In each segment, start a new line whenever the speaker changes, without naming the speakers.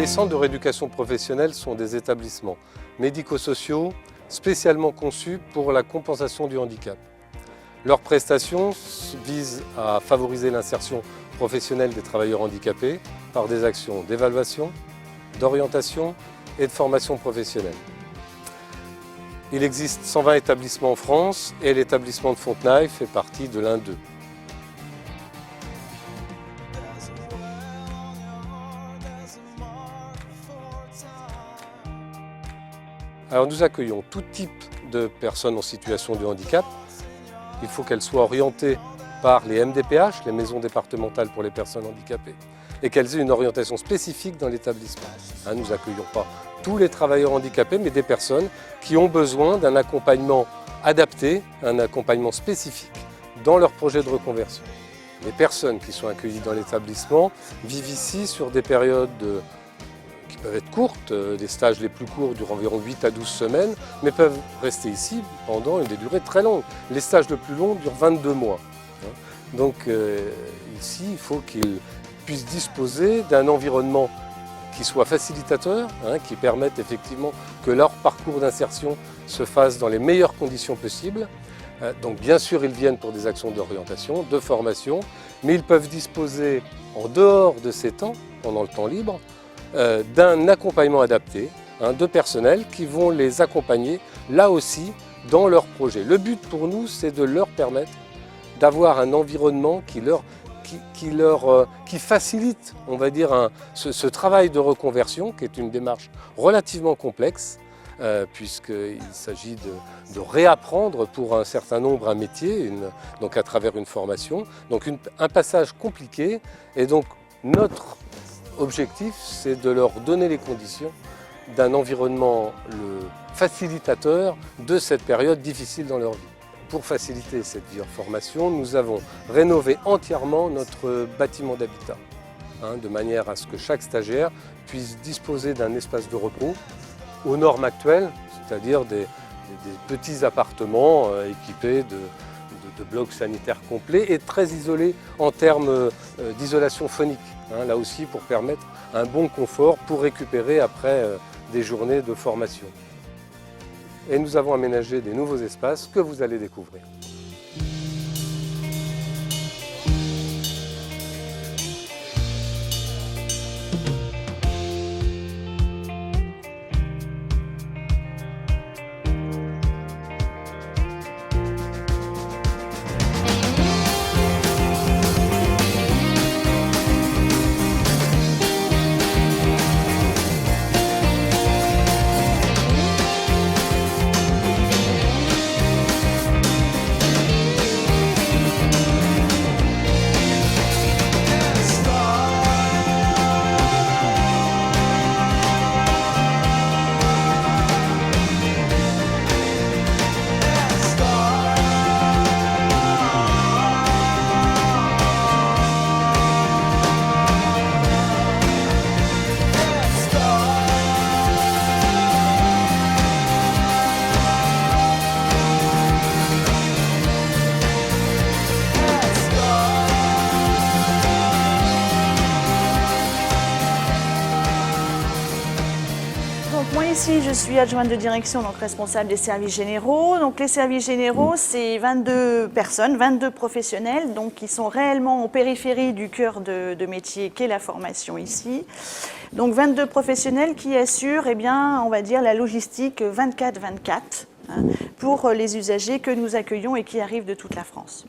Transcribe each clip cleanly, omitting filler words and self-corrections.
Les centres de rééducation professionnelle sont des établissements médico-sociaux spécialement conçus pour la compensation du handicap. Leurs prestations visent à favoriser l'insertion professionnelle des travailleurs handicapés par des actions d'évaluation, d'orientation et de formation professionnelle. Il existe 120 établissements en France et l'établissement de Fontenay fait partie de l'un d'eux. Alors nous accueillons tout type de personnes en situation de handicap. Il faut qu'elles soient orientées par les MDPH, les maisons départementales pour les personnes handicapées, et qu'elles aient une orientation spécifique dans l'établissement. Nous n'accueillons pas tous les travailleurs handicapés, mais des personnes qui ont besoin d'un accompagnement adapté, un accompagnement spécifique dans leur projet de reconversion. Les personnes qui sont accueillies dans l'établissement vivent ici sur des périodes qui peuvent être courtes, les stages les plus courts durent environ 8 à 12 semaines, mais peuvent rester ici pendant des durées très longues. Les stages les plus longs durent 22 mois. Donc ici, il faut qu'ils puissent disposer d'un environnement qui soit facilitateur, qui permette effectivement que leur parcours d'insertion se fasse dans les meilleures conditions possibles. Donc bien sûr, ils viennent pour des actions d'orientation, de formation, mais ils peuvent disposer, en dehors de ces temps, pendant le temps libre, d'un accompagnement adapté, de personnel qui vont les accompagner là aussi dans leur projet. Le but pour nous, c'est de leur permettre d'avoir un environnement qui facilite, on va dire, ce travail de reconversion, qui est une démarche relativement complexe, puisqu'il s'agit de réapprendre pour un certain nombre un métier, donc à travers une formation. Donc un passage compliqué, et donc notre objectif, c'est de leur donner les conditions d'un environnement facilitateur de cette période difficile dans leur vie. Pour faciliter cette vie en formation, nous avons rénové entièrement notre bâtiment d'habitat, de manière à ce que chaque stagiaire puisse disposer d'un espace de repos aux normes actuelles, c'est-à-dire des petits appartements équipés de blocs sanitaires complets et très isolés en termes d'isolation phonique, là aussi pour permettre un bon confort pour récupérer après des journées de formation. Et nous avons aménagé des nouveaux espaces que vous allez découvrir.
Ici, je suis adjointe de direction, donc responsable des services généraux. Donc, les services généraux, c'est 22 personnes, 22 professionnels, donc qui sont réellement en périphérie du cœur de métier qu'est la formation ici. Donc, 22 professionnels qui assurent, on va dire, la logistique 24/24 pour les usagers que nous accueillons et qui arrivent de toute la France.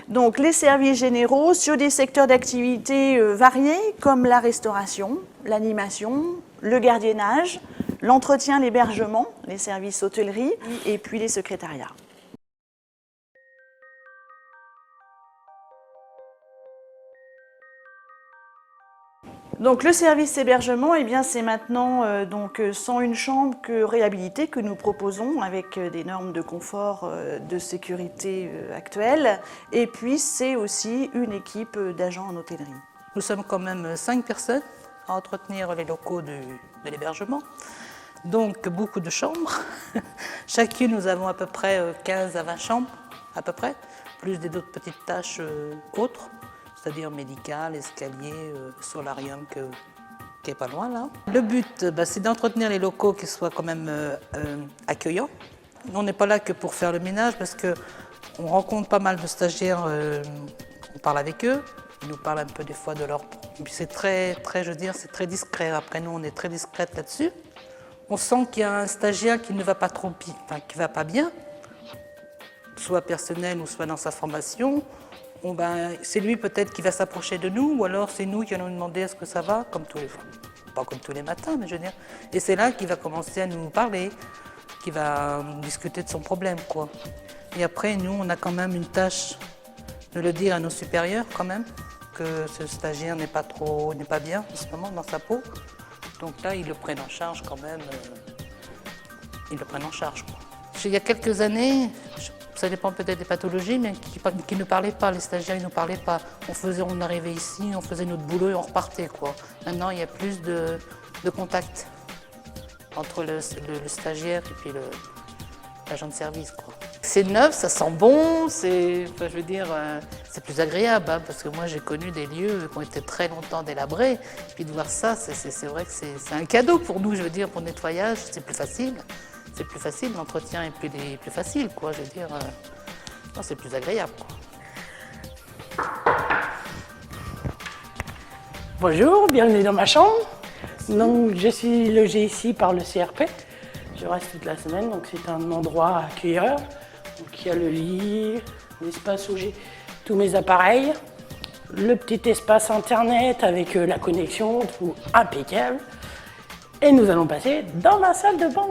Donc, les services généraux sur des secteurs d'activité variés comme la restauration, l'animation, le gardiennage, l'entretien, l'hébergement, les services hôtellerie et puis les secrétariats. Donc le service hébergement, c'est maintenant sans une chambre que réhabilitée que nous proposons avec des normes de confort, de sécurité actuelles. Et puis c'est aussi une équipe d'agents en hôtellerie.
Nous sommes quand même 5 personnes à entretenir les locaux de l'hébergement. Donc beaucoup de chambres. Chacune, nous avons à peu près 15 à 20 chambres, à peu près, plus d'autres petites tâches autres, c'est-à-dire médicales, escaliers, solarium qui est pas loin là. Le but, c'est d'entretenir les locaux qui soient quand même accueillants. On n'est pas là que pour faire le ménage parce qu'on rencontre pas mal de stagiaires, on parle avec eux, ils nous parlent un peu des fois de leur... Et puis c'est très, je veux dire, c'est très discret. Après nous, on est très discrète là-dessus. On sent qu'il y a un stagiaire qui ne va pas trop bien, enfin, qui va pas bien, soit personnel ou soit dans sa formation. C'est lui peut-être qui va s'approcher de nous, ou alors c'est nous qui allons lui demander est-ce que ça va, comme tous les fois. Pas comme tous les matins, mais je veux dire. Et c'est là qu'il va commencer à nous parler, qu'il va discuter de son problème, quoi. Et après, nous, on a quand même une tâche de le dire à nos supérieurs, quand même, que ce stagiaire n'est pas bien en ce moment dans sa peau. Donc là, ils le prennent en charge quand même. Ils le prennent en charge, quoi. Il y a quelques années, ça dépend peut-être des pathologies, mais qui ne parlaient pas, les stagiaires, ils ne parlaient pas. On arrivait ici, on faisait notre boulot et on repartait, quoi. Maintenant, il y a plus de contact entre le stagiaire et puis l'agent de service, quoi. C'est neuf, ça sent bon, c'est plus agréable, hein, parce que moi j'ai connu des lieux qui ont été très longtemps délabrés, puis de voir ça, c'est vrai que c'est un cadeau pour nous, je veux dire, pour le nettoyage, c'est plus facile. C'est plus facile, l'entretien est plus facile, quoi, je veux dire. Non, c'est plus agréable, quoi.
Bonjour, bienvenue dans ma chambre. Donc, je suis logée ici par le CRP. Je reste toute la semaine, donc c'est un endroit accueilleur. Donc, il y a le lit, l'espace où j'ai tous mes appareils, le petit espace internet avec la connexion, tout impeccable. Et nous allons passer dans ma salle de bain.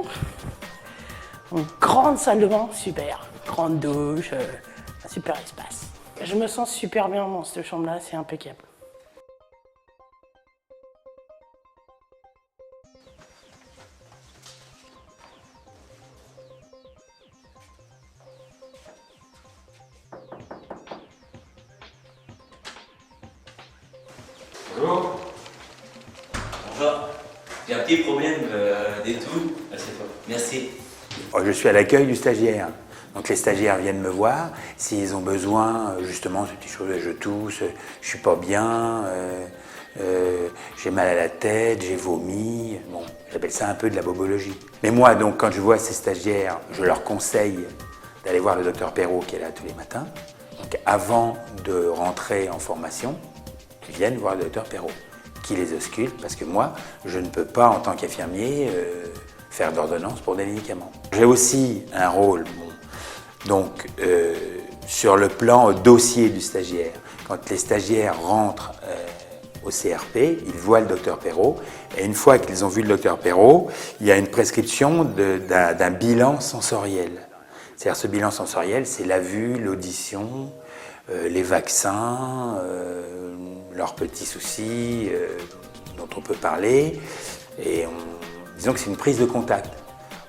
Une grande salle de bain, super. Grande douche, un super espace. Je me sens super bien dans cette chambre-là, c'est impeccable.
Bonjour. Bonjour. J'ai un petit problème d'étude. Assieds-toi. Merci.
Je suis à l'accueil du stagiaire. Donc les stagiaires viennent me voir s'ils ont besoin, justement, ces petites choses, je tousse, je suis pas bien, j'ai mal à la tête, j'ai vomi. Bon, j'appelle ça un peu de la bobologie. Mais moi, donc, quand je vois ces stagiaires, je leur conseille d'aller voir le docteur Perrault qui est là tous les matins. Donc avant de rentrer en formation, ils viennent voir le docteur Perrault qui les ausculte parce que moi, je ne peux pas, en tant qu'infirmier, faire d'ordonnance pour des médicaments. J'ai aussi un rôle, donc sur le plan dossier du stagiaire. Quand les stagiaires rentrent au CRP, ils voient le docteur Perrault et une fois qu'ils ont vu le docteur Perrault, il y a une prescription d'un bilan sensoriel. C'est-à-dire ce bilan sensoriel, c'est la vue, l'audition, les vaccins, leurs petits soucis dont on peut parler. Et disons que c'est une prise de contact.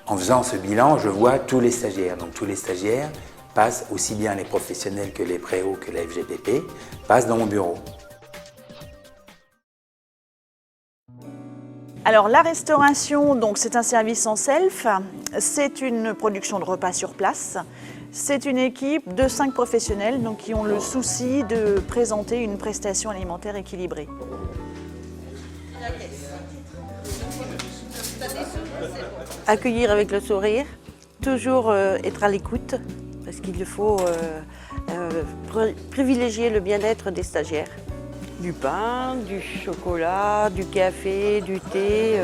En faisant ce bilan, je vois tous les stagiaires. Donc tous les stagiaires passent, aussi bien les professionnels que les préaux que la FGPP, passent dans mon bureau.
Alors la restauration, donc c'est un service en self, c'est une production de repas sur place. C'est une équipe de 5 professionnels donc, qui ont le souci de présenter une prestation alimentaire équilibrée.
Accueillir avec le sourire, toujours être à l'écoute, parce qu'il faut privilégier le bien-être des stagiaires. Du pain, du chocolat, du café, du thé,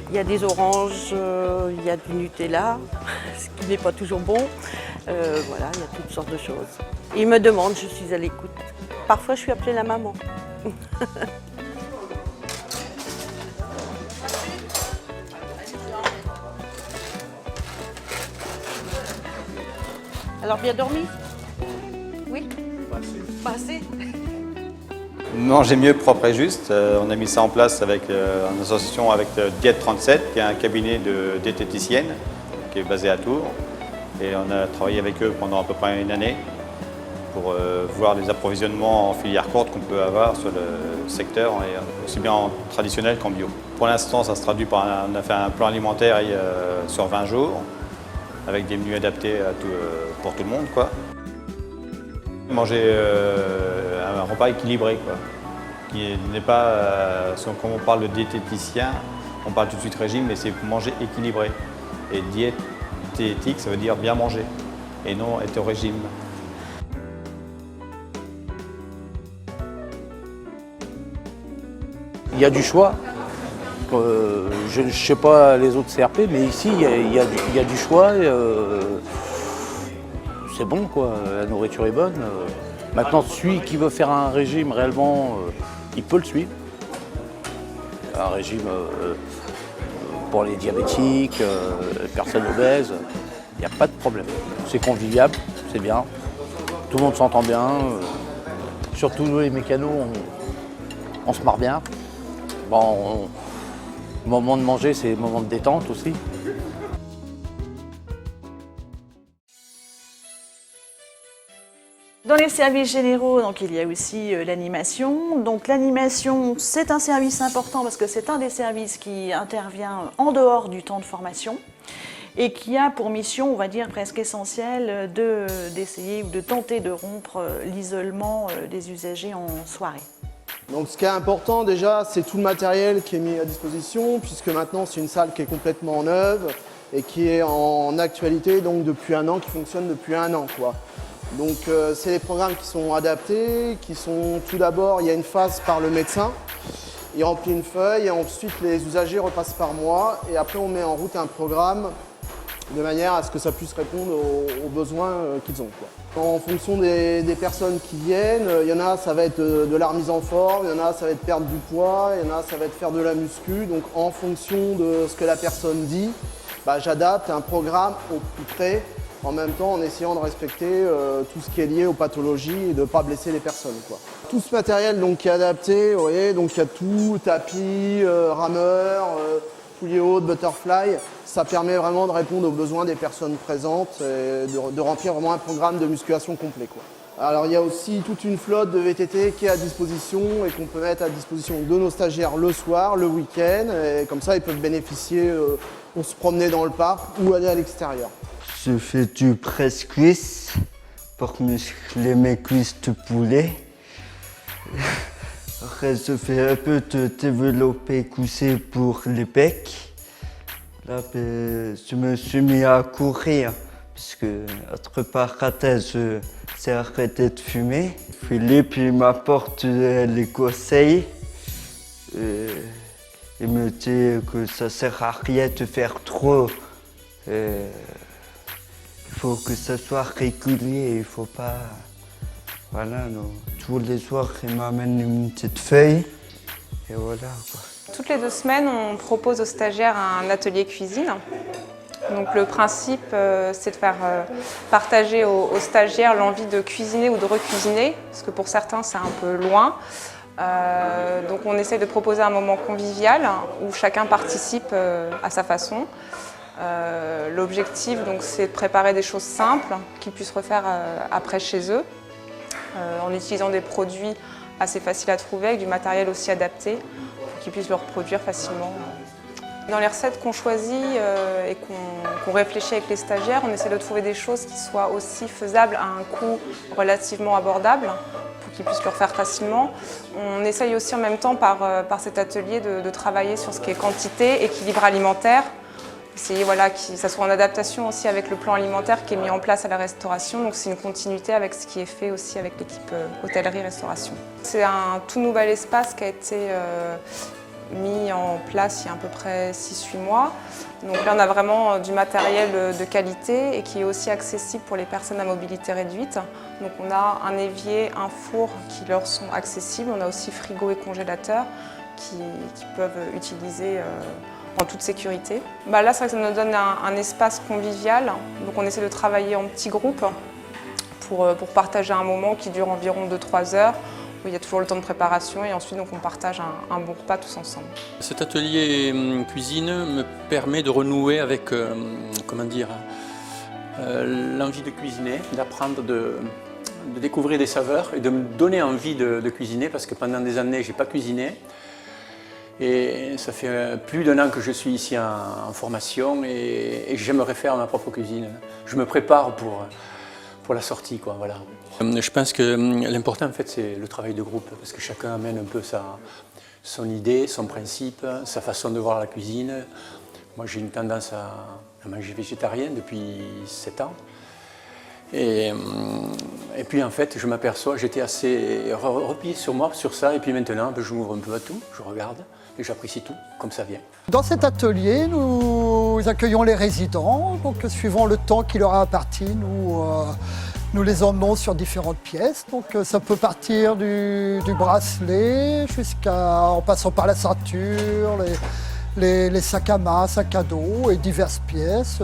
il y a des oranges, il y a du Nutella, ce qui n'est pas toujours bon. Voilà, il y a toutes sortes de choses. Ils me demandent, je suis à l'écoute. Parfois, je suis appelée la maman. Alors, bien dormi? Oui? Pas assez.
Manger mieux, propre et juste. On a mis ça en place avec, en association avec Diète 37, qui est un cabinet de diététicienne qui est basé à Tours. Et on a travaillé avec eux pendant à peu près une année pour voir les approvisionnements en filière courte qu'on peut avoir sur le secteur, aussi bien en traditionnel qu'en bio. Pour l'instant, ça se traduit par on a fait un plan alimentaire sur 20 jours, avec des menus adaptés pour tout le monde, quoi. Manger un repas équilibré, quoi. qui n'est pas, quand on parle de diététicien, on parle tout de suite régime, mais c'est manger équilibré. Et diététique, ça veut dire bien manger, et non être au régime.
Il y a du choix. Je ne sais pas les autres CRP, mais ici, il y a du choix. C'est bon, quoi. La nourriture est bonne. Maintenant, celui qui veut faire un régime réellement, il peut le suivre. Un régime pour les diabétiques, les personnes obèses, il n'y a pas de problème. C'est convivial, c'est bien. Tout le monde s'entend bien. Surtout nous, les mécanos, on se marre bien. Bon, le moment de manger, c'est le moment de détente aussi.
Dans les services généraux, donc, il y a aussi l'animation. Donc l'animation, c'est un service important parce que c'est un des services qui intervient en dehors du temps de formation et qui a pour mission, on va dire presque essentielle, d'essayer ou de tenter de rompre l'isolement des usagers en soirée.
Donc ce qui est important déjà, c'est tout le matériel qui est mis à disposition, puisque maintenant c'est une salle qui est complètement neuve et qui est en actualité donc depuis un an, qui fonctionne depuis un an, quoi. Donc c'est des programmes qui sont adaptés, qui sont tout d'abord, il y a une phase par le médecin, il remplit une feuille et ensuite les usagers repassent par moi et après on met en route un programme de manière à ce que ça puisse répondre aux besoins qu'ils ont, quoi. En fonction des personnes qui viennent, il y en a ça va être de la remise en forme, il y en a ça va être perdre du poids, il y en a ça va être faire de la muscu. Donc en fonction de ce que la personne dit, j'adapte un programme au plus près, en même temps en essayant de respecter tout ce qui est lié aux pathologies et de ne pas blesser les personnes, quoi. Tout ce matériel donc, qui est adapté, vous voyez, donc il y a tout, tapis, rameur, poulies hautes, butterfly. Ça permet vraiment de répondre aux besoins des personnes présentes et de remplir vraiment un programme de musculation complet, quoi. Alors il y a aussi toute une flotte de VTT qui est à disposition et qu'on peut mettre à disposition de nos stagiaires le soir, le week-end. Et comme ça, ils peuvent bénéficier pour se promener dans le parc ou aller à l'extérieur.
Je fais du presse-cuisse pour muscler mes cuisses de poulet. Après, je fais un peu de développé couché pour les pecs. Là, je me suis mis à courir, puisque entre parenthèses, j'ai arrêté de fumer. Philippe, il m'apporte les conseils. Il me dit que ça sert à rien de faire trop. Il faut que ça soit régulier, il faut pas... Voilà, donc, tous les soirs, il m'amène une petite feuille, et voilà, quoi.
Toutes les 2 semaines, on propose aux stagiaires un atelier cuisine. Donc le principe, c'est de faire partager aux stagiaires l'envie de cuisiner ou de recuisiner, parce que pour certains, c'est un peu loin. Donc on essaie de proposer un moment convivial où chacun participe à sa façon. L'objectif, c'est de préparer des choses simples qu'ils puissent refaire après chez eux, en utilisant des produits assez faciles à trouver, avec du matériel aussi adapté, pour qu'ils puissent le reproduire facilement. Dans les recettes qu'on choisit et qu'on réfléchit avec les stagiaires, on essaie de trouver des choses qui soient aussi faisables à un coût relativement abordable, pour qu'ils puissent le refaire facilement. On essaye aussi en même temps par cet atelier de travailler sur ce qui est quantité, équilibre alimentaire, essayer que ça soit en adaptation aussi avec le plan alimentaire qui est mis en place à la restauration. Donc c'est une continuité avec ce qui est fait aussi avec l'équipe hôtellerie-restauration. C'est un tout nouvel espace qui a été mis en place il y a à peu près 6-8 mois. Donc là on a vraiment du matériel de qualité et qui est aussi accessible pour les personnes à mobilité réduite. Donc on a un évier, un four qui leur sont accessibles. On a aussi frigo et congélateur qui peuvent utiliser en toute sécurité. Là, c'est vrai que ça nous donne un espace convivial. Donc on essaie de travailler en petits groupes pour partager un moment qui dure environ 2-3 heures, où il y a toujours le temps de préparation et ensuite on partage un bon repas tous ensemble.
Cet atelier cuisine me permet de renouer avec l'envie de cuisiner, d'apprendre, de découvrir des saveurs et de me donner envie de cuisiner, parce que pendant des années, je n'ai pas cuisiné. Et ça fait plus d'1 an que je suis ici en formation et j'aimerais faire ma propre cuisine. Je me prépare pour pour la sortie, quoi, voilà. Je pense que l'important, en fait, c'est le travail de groupe, parce que chacun amène un peu son idée, son principe, sa façon de voir la cuisine. Moi, j'ai une tendance à manger végétarien depuis 7 ans. Et puis, en fait, je m'aperçois, j'étais assez replié sur moi, sur ça, et puis maintenant, je m'ouvre un peu à tout, je regarde, et j'apprécie tout, comme ça vient.
Dans cet atelier, nous accueillons les résidents, donc suivant le temps qui leur a imparti, nous les emmenons sur différentes pièces. Donc ça peut partir du bracelet en passant par la ceinture, les sacs à main, sacs à dos et diverses pièces,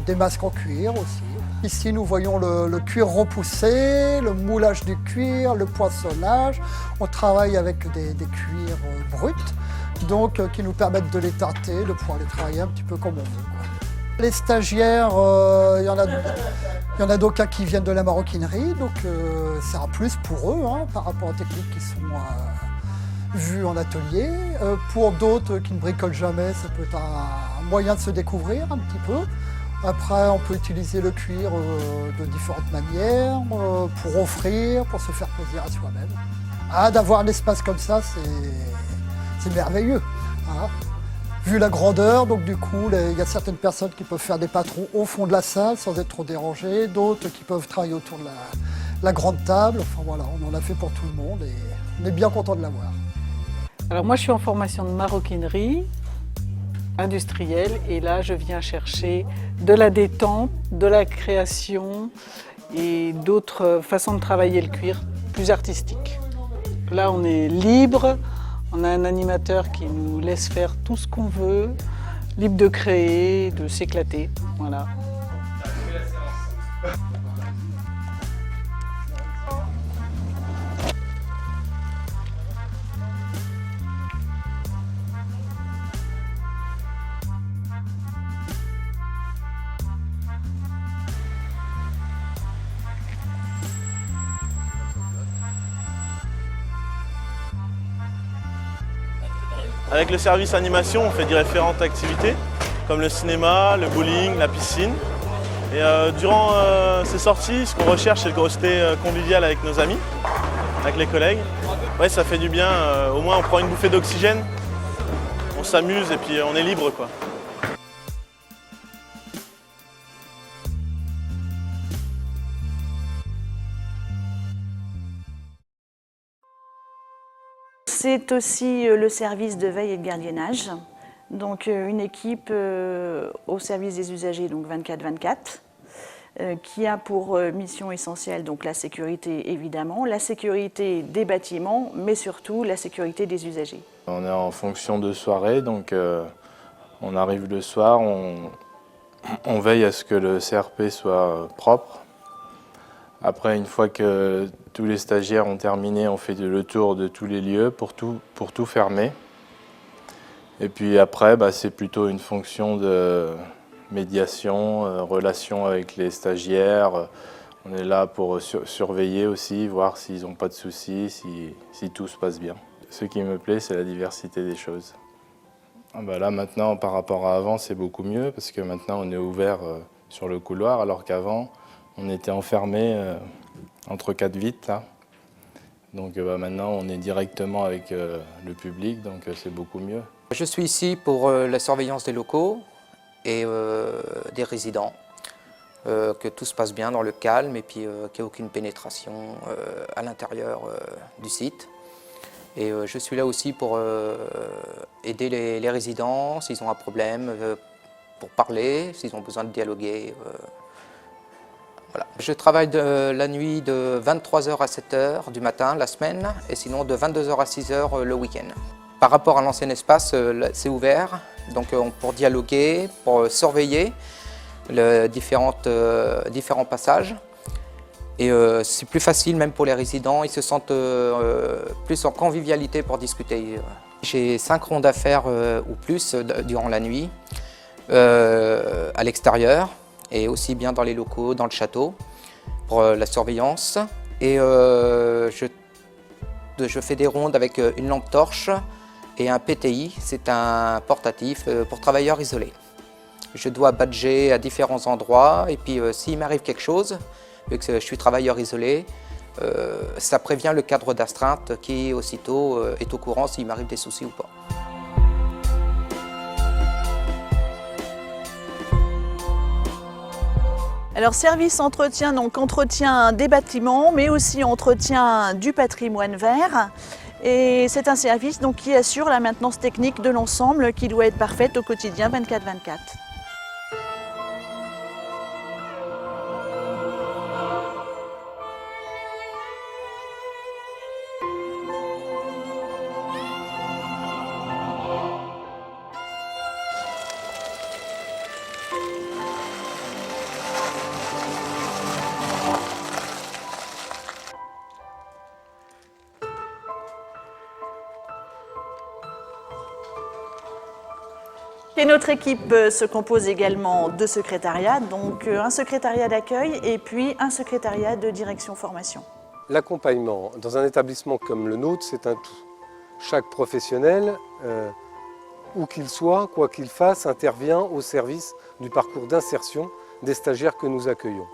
des masques en cuir aussi. Ici, nous voyons le cuir repoussé, le moulage du cuir, le poinçonnage. On travaille avec des cuirs bruts, donc qui nous permettent de les tâter, de pouvoir les travailler un petit peu comme on veut. Les stagiaires, il y en a d'aucuns qui viennent de la maroquinerie, donc c'est un plus pour eux par rapport aux techniques qui sont vues en atelier. Pour d'autres qui ne bricolent jamais, ça peut être un moyen de se découvrir un petit peu. Après, on peut utiliser le cuir de différentes manières, pour offrir, pour se faire plaisir à soi-même. D'avoir un espace comme ça, c'est merveilleux. Vu la grandeur, donc du coup, il y a certaines personnes qui peuvent faire des patrons au fond de la salle sans être trop dérangées, d'autres qui peuvent travailler autour de la grande table. Enfin voilà, on en a fait pour tout le monde et on est bien content de l'avoir.
Alors moi, je suis en formation de maroquinerie industrielle et là, je viens chercher de la détente, de la création et d'autres façons de travailler le cuir plus artistiques. Là, on est libre. On a un animateur qui nous laisse faire tout ce qu'on veut, libre de créer, de s'éclater. Voilà.
Avec le service animation, on fait différentes activités, comme le cinéma, le bowling, la piscine. Et durant ces sorties, ce qu'on recherche, c'est le côté convivial avec nos amis, avec les collègues. Ouais, ça fait du bien, au moins on prend une bouffée d'oxygène, on s'amuse et puis on est libre, quoi.
C'est aussi le service de veille et de gardiennage, donc une équipe au service des usagers, donc 24/24, qui a pour mission essentielle donc la sécurité évidemment, la sécurité des bâtiments, mais surtout la sécurité des usagers.
On est en fonction de soirée, donc on arrive le soir, on veille à ce que le CRP soit propre. Après, une fois que tous les stagiaires ont terminé, on fait le tour de tous les lieux pour tout fermer. Et puis après, c'est plutôt une fonction de médiation, relation avec les stagiaires. On est là pour surveiller aussi, voir s'ils n'ont pas de soucis, si tout se passe bien. Ce qui me plaît, c'est la diversité des choses. Là, maintenant, par rapport à avant, c'est beaucoup mieux parce que maintenant, on est ouvert sur le couloir, alors qu'avant, on était enfermé entre 4 vitres, là. Donc maintenant, on est directement avec le public, donc c'est beaucoup mieux.
Je suis ici pour la surveillance des locaux et des résidents, que tout se passe bien dans le calme et puis qu'il n'y ait aucune pénétration à l'intérieur du site. Et je suis là aussi pour aider les résidents s'ils ont un problème, pour parler, s'ils ont besoin de dialoguer. Voilà. Je travaille la nuit de 23h à 7h du matin, la semaine, et sinon de 22h à 6h le week-end. Par rapport à l'ancien espace, c'est ouvert, donc pour dialoguer, pour surveiller les différents passages. Et c'est plus facile même pour les résidents, ils se sentent plus en convivialité pour discuter. J'ai 5 rondes à faire ou plus durant la nuit, à l'extérieur, et aussi bien dans les locaux, dans le château, pour la surveillance. Et je fais des rondes avec une lampe torche et un PTI, c'est un portatif pour travailleurs isolés. Je dois badger à différents endroits et puis s'il m'arrive quelque chose, vu que je suis travailleur isolé, ça prévient le cadre d'astreinte qui aussitôt est au courant s'il m'arrive des soucis ou pas.
Alors service entretien, donc entretien des bâtiments, mais aussi entretien du patrimoine vert. Et c'est un service donc, qui assure la maintenance technique de l'ensemble qui doit être parfaite au quotidien 24/24. Et notre équipe se compose également de secrétariats, donc un secrétariat d'accueil et puis un secrétariat de direction formation.
L'accompagnement dans un établissement comme le nôtre, c'est un tout. Chaque professionnel, où qu'il soit, quoi qu'il fasse, intervient au service du parcours d'insertion des stagiaires que nous accueillons.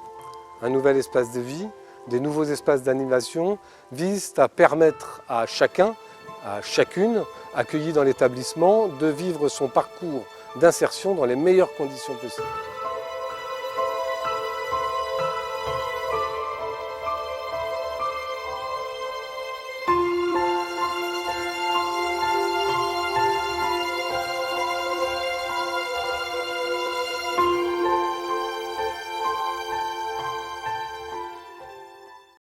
Un nouvel espace de vie, des nouveaux espaces d'animation visent à permettre à chacun, à chacune, accueilli dans l'établissement, de vivre son parcours d'insertion dans les meilleures conditions possibles.